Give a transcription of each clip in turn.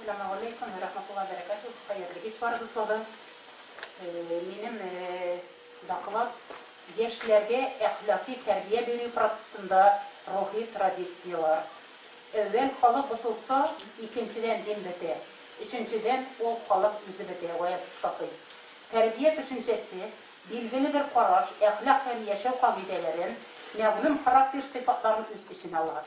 Assalamu alaikum ve rahmetullahi ve berekatuhu. Hayırlı iş var kızladı. Benim dakılar gençlerge ahlaki terbiye veriyor pratisinde ruhi tradisiyalar. Evvel halık bozulsa, ikinciden din bete. Üçüncüden o halık yüzü bete, oyasız takıyı. Terbiye düşüncesi, bilgili bir paraş, ahlak ve yaşam kavidelerin, memnun karakter sıfatlarını üst içine alır.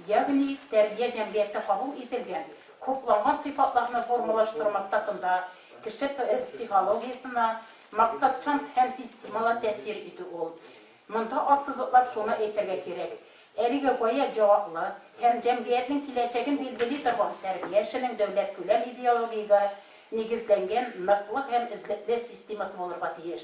Yani terbiye cemiyette kabul edilgen, kuplanma sıfatlarını formalaştırmak satında kişi psikolojisine maksatçan hem sistemala tesir ediyor ol. Mında asızlıklar şunu eğitirge gerek. Erige koya cevaplı, hem cemiyetin kileceğin bilgili durgan terbiyesinin devlet külem ideologiga negizlengen mıklı hem izletli sisteması olurga tiyiş.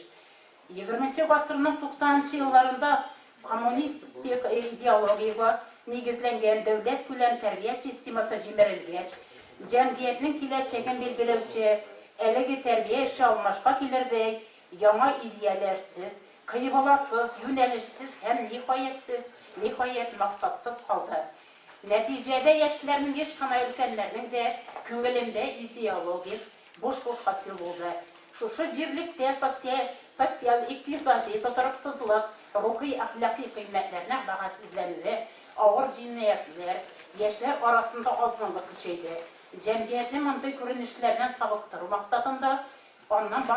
20. asırının 90. yıllarında komünist ideologiga negizlengen devlet külem terbiye sisteması jimerilgeç, cemiyetinin kileceğin bilgilevçi, elegi terbiye işi almaşka kilirde, yana idealersiz, kıyıbalasız, yönelişsiz hem nihayet maksatsız kaldı. Neticede yaşlarının yaşkana ülkenlerinin de köngülünde ideologik boşluk hasıl oldu. Şu cirlikte sosyal, iktisadi, tutarıksızlık, ruhi, ahlaki kıymetlerine bahasizlenme, ağır cinayetler, yaşlar arasında azınlık içeydi. Cemiyetli mındı görünüşlerden savıktırı maksadında ondan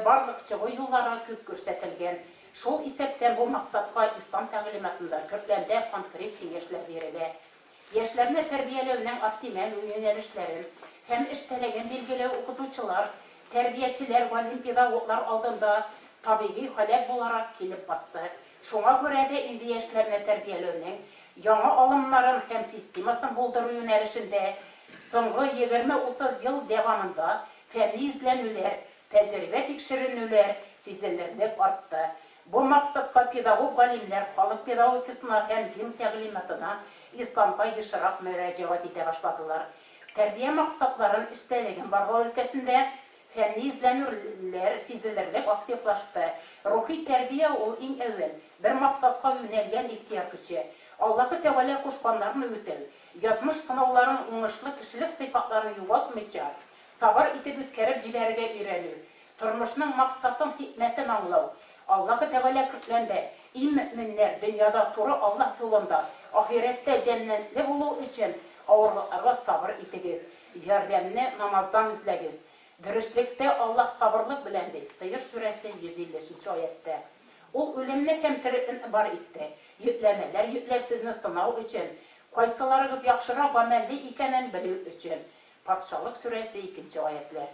barlıkçı yollara kök görsetilgen. Şol isepten bu maksatla İslam təlimatında köklerde konkret kengeçler verildi. Yaşlarına terbiyelövnen optimal yönelişlerin hem iştelegen bilgili okutucular, terbiyeciler, valim pedagoglar aldığında tabii halep olarak gelip bastı. Şuna göre de indi yaşlarına terbiyelövnen yana alımların hem sistemasını bulduru yönelişinde soňgy 20-30 yıl devamında fenni izlenüler, tecrübe tekşirinüler sizlerlik arttı. Bu maksatla pedagog galimler halyk pedagogikasına hem din təlimatına İslamga ýyşyrak mürajaat ede başladylar. Terbiye maksatların iştelegen barga ülkesinde fenni izlenüler sizlerlik aktiflaşdy. Ruhi terbiye ol iň evvel bir maksatga yönelgen ihtiyar güçi. Allah'ı Teala kuşkanlarını ötel, yazmış sınavların uňuşly kişilik sıfatlarını yuvaltmaýça, sabar itip ötkerip jiberge öýrenýär. Turmuşynyň maksatyn hikmetini anlaw. Allah'ı Teala kirtlende, iň müminler dünyada turu Allah yolunda, ahirette cennetli buluw için awırlyklarga sabır itigiz. Yardamny namazdan izlegiz. Dürüstlükte Allah sabırlık bilendi. Seyir suresi 153. ayette. Ol ölümni hem tirikliğini bar etdi. Yüklemeler yüklevsizni sınav için, qaysalarıgız yaxşırak amelli ikenen biliw için. Patşalık suresi 2. ayetler.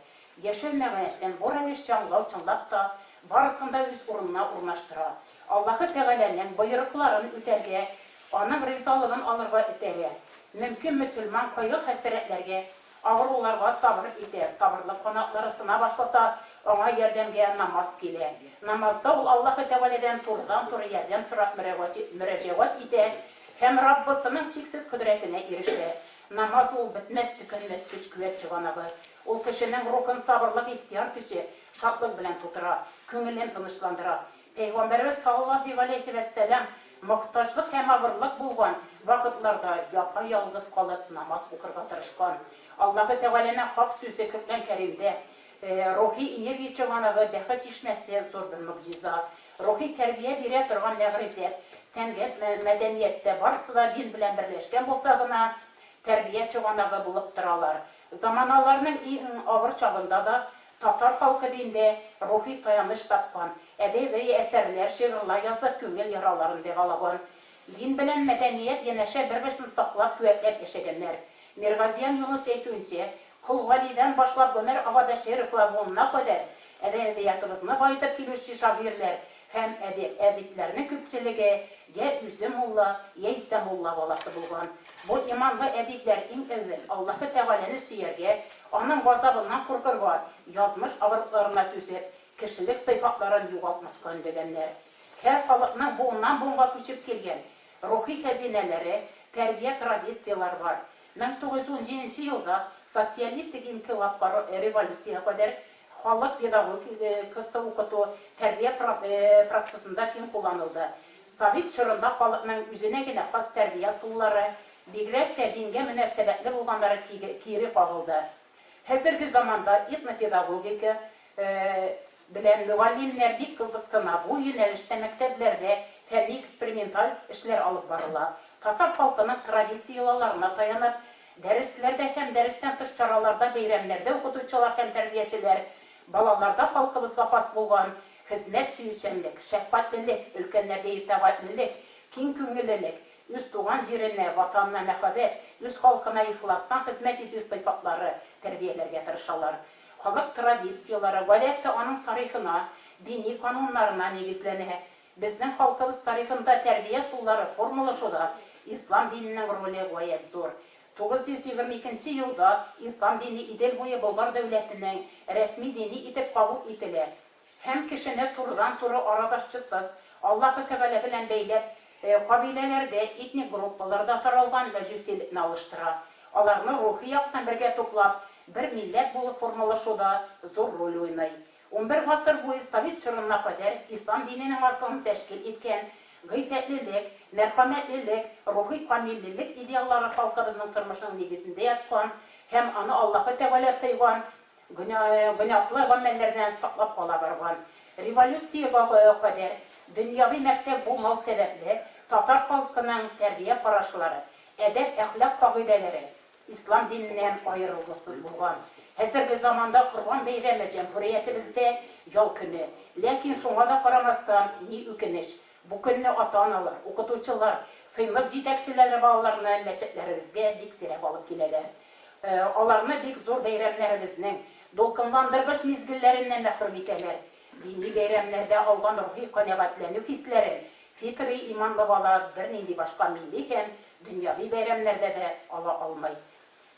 Yaşıl məğnəsin bu rəviş canlaw çınlaqda barısında öz urununa urnaştıra. Allah'ı Teala'nın buyruklaryny öterge, onun rizalygyn alırga öterge. Mümkün Müslüman koyu häsretlerge, ağırlarga sabır ete, sabırlı konaklary sına başlasa, ona yardımga namaz kile. Namazda ol Allah'ı Teala'dan turdan turu yardım sorak mürajaat ete, hem Rabbisinin çeksiz kudretine erişe. Namaz ol bitmez tükenmez güç küvet çıganağı. Ol kişinin ruhun sabırlık ihtiyar gücü, şatlık bilen tutura, köngülden tınışlandıra. Peygamberimiz sallallahu aleyhi ve sellem muhtaçlık hem ağırlık bulgan vakitlarda yapayalgız kalıp namaz okurga tırışkan. Allah'ı Teala'nın hak sözü Kur'an-ı Kerim'de ruhi enerji çıganağı bähat işmesi zor bir muciza. Ruhi terbiye bire turgan nägretler, sänget medeniyette barысы da din bilen birleşken bolsa gına terbiye çıganağı bulup turalar. Zamanalarının ağır çağında da Tatar halkı dinde ruhi tayanış tapkan, edebi eserler, şiirler yazıp köngül yaralarını begalagan. Din bilen medeniyet yeneşe birbirini saklap küvetlep yaşaganlar. Mirgaziyan Yunus eytünce, Kul Vali'den başlap Ömer Ağa Beşerif'la bulunana kadar edebiyatımızını bayıtıp kilüşçü şagirler hem ediplerini köpçülüge ya Üzümulla ya İstemulla balası bulgan. Bu imanlı edipler in evvel Allah'ı Teala'nı süyerge, onun gazabından korkurga, yazmış ağırlıklarına tüsep, kişilik sıfatlarını yuvaltmaskan degenler. Her halıkның buğundan buğunga köçüp kelgen ruhi hazineleri, terbiye tradisiyalar var. 1917 yılda sosyalistik inkılapka revolüsiya kadar halyk pedagogikası okutu terbiye prosesinde keng kullanıldı. Sovet çorunda halykyň üzüne gene has terbiye sulları, bigrek de dinge münasebetli bolganlary kiri kagıldı. Хәзерге заманда этнопедагогика белән мөгаллимнәр бик кызыксына. Бу юнәлештә мәктәпләрдә фәнни эксперименталь эшләр алып барыла. Татар халкының традицияларына таянып, дәресләрдә һәм дәрестән тыш чараларда, бәйрәмнәрдә укытучылар һәм тәрбиячеләр балаларда халкыбызга хас булган хезмәт сөючәнлек, шәфкатьлелек, өлкәннәргә итагатьлелек, киң күңеллелек, үз туган җиренә, ватанына мәхәббәт, үз халкына ихластан хезмәт итү сыйфатлары тәрбияләргә тырышалар. Халык традициялары, гадәттә аның тарихына, дини кануннарына нигезләнә. Безнең халкыбыз тарихында тәрбия суллары формалашуда ислам диненең роле гаяз зур. 922 елда ислам дине Идел буе Болгар дәүләтенең рәсми дини итеп кабул ителә. Һәм кешене турыдан-туры арадашчысыз, Аллаһы Тәгалә белән бәйләп, кабиләләрдә, этник группаларда таралган мәҗүсилекне алыштыра. Аларны рухи яктан бергә туплап, бер милләт булып формалашуда зур роль уйнай. 11 гасыр буе Совет чорына кадәр ислам диненең асылын тәшкил иткән гыйффәтлелек, мәрхәмәтлелек, рухи камиллелек идеаллары халкыбызның тормышының нигезендә яткан һәм аны Аллаһы Тәгалә тыйган гөнаһлы гамәлләрдән саклап кала барган. Революциягә кадәр дөньяви мәктәп булмау сәбәпле татар халкының тәрбия карашлары, әдәп-әхлак кагыйдәләре ислам диненнән аерылгысыз булган. Хәзерге заманда Корбан бәйрәме җәмгыятебездә ял көне. Ләкин шуңа да карамастан, ни үкенеч, бу көнне ата-аналар, укытучылар, сыйныф җитәкчеләре балаларны мәчетләребезгә бик сирәк алып киләләр. Аларны бик зур бәйрәмнәребезнең дулкынландыргыч мизгелләреннән мәхрүм итәләр. Дини бәйрәмнәрдә алган рухи канәгатьләнү хисләрен фикри иманлы бала бернинди башка милли һәм дөньяви бәйрәмнәрдә дә ала алмый.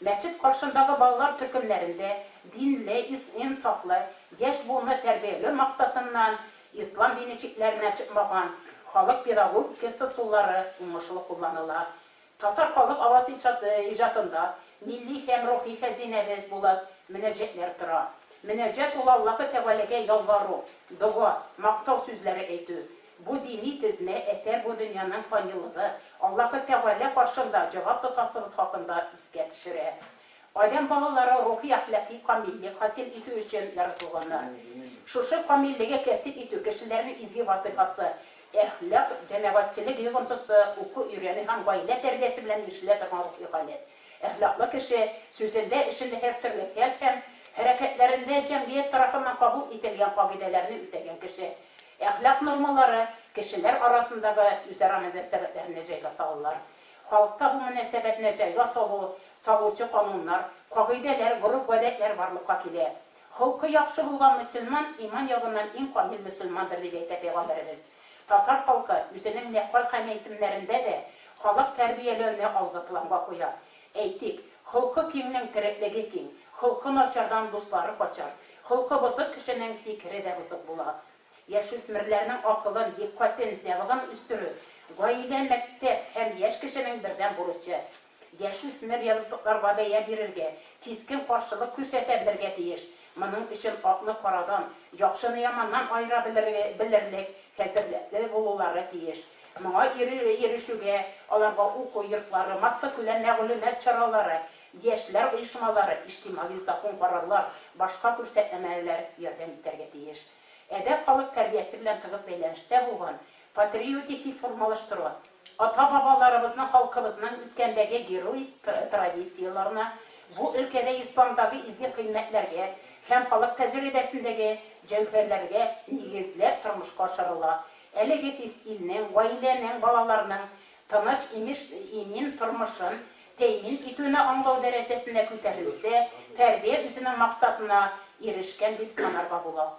Мәчет каршындагы балалар төркемнәрендә динле, инсафлы, яшь буынны тәрбияләү максатыннан ислам дине чикләренә чыкмаган халык педагогикасы суллары уңышлы кулланыла. Татар халык аваз иҗатында милли һәм рухи хәзинәбез булып мөнәҗәтләр тора. Мөнәҗәт ул Аллаһы Тәгаләгә ялвару, дуа, мактау сүзләре әйтү. Бу дини тезмә әсәр бу дөньяның фанилыгы, Аллаһы Тәгалә каршында җавап тотасыбыз хакында искә төшерә. Адәм балалары рухи әхлакый камиллек хасил итү өчен яратылганнар. Шушы камиллеге кәсеп итү кешеләрнең изге вазифасы, әхлак, җәмәгатьчелек йогынтысы, уку өйрәнү һәм гаилә тәрбиясе белән эшлә торган рухи халәт. Әхлаклы кеше сүзендә, эшендә һәр төрле һәм хәрәкәтләрендә җәмгыять тарафыннан кабул ителгән кагыйдәләрне үтәгән кеше. Әхлак нормалары кешеләр арасындагы үзара мөнәсәбәтләрне җайга салалар. Халыкта бу мөнәсәбәтне җайга салучы кануннар, кагыйдәләр, гореф-гадәтләр барлыкка килә. Халкы яхшы булган мөселман иман ягыннан иң камил мөселмандыр дип әйтә Пәйгамбәребез. Татар халкы үзенең нәкъл һәм әйтемнәрендә дә халык тәрбияләүне алгы планга куя. Әйтик, халкы киңнең тереклеге киң, халкы начардан дуслары качар, халкы бозык кешенең фикере дә бозык була. Яшүсмерләрнең акылын, диккатен, зәвыгын үстерү, гаилә, мәктәп һәм яшь кешенең бердән бурычы. Яшүсмер явызлыкларга бәя бирергә, кискен каршылык күрсәтә белергә тиеш. Моның өчен акны карадан, яхшыны яманнан айыра белерлек, хәзерләкле булулары тиеш. Моңа ирешүгә аларга уку йортлары, масса күләм мәгълүмат чаралары, яшьләр оешмалары, иҗтимагый закон карарлар, башка күрсәтмәләр ярдәм итәргә тиеш. Әдәп халык тәрбиясе белән тыгыз бәйләнештә булган патриотик хис формалаштыру, ата-бабаларыбызның, халкыбызның үткәндәге герой традицияларына, бу өлкәдә исламдагы изге кыйммәтләргә һәм халык тәҗрибәсендәге җәүһәрләргә нигезләп тормышка ашырыла. Әлеге хис илнең, гаиләнең, балаларның тыныч, имин тормышын тәэмин итүне аңлау дәрәҗәсенә күтәрелсә, тәрбия үзенең максатына ирешкән дип санарга була.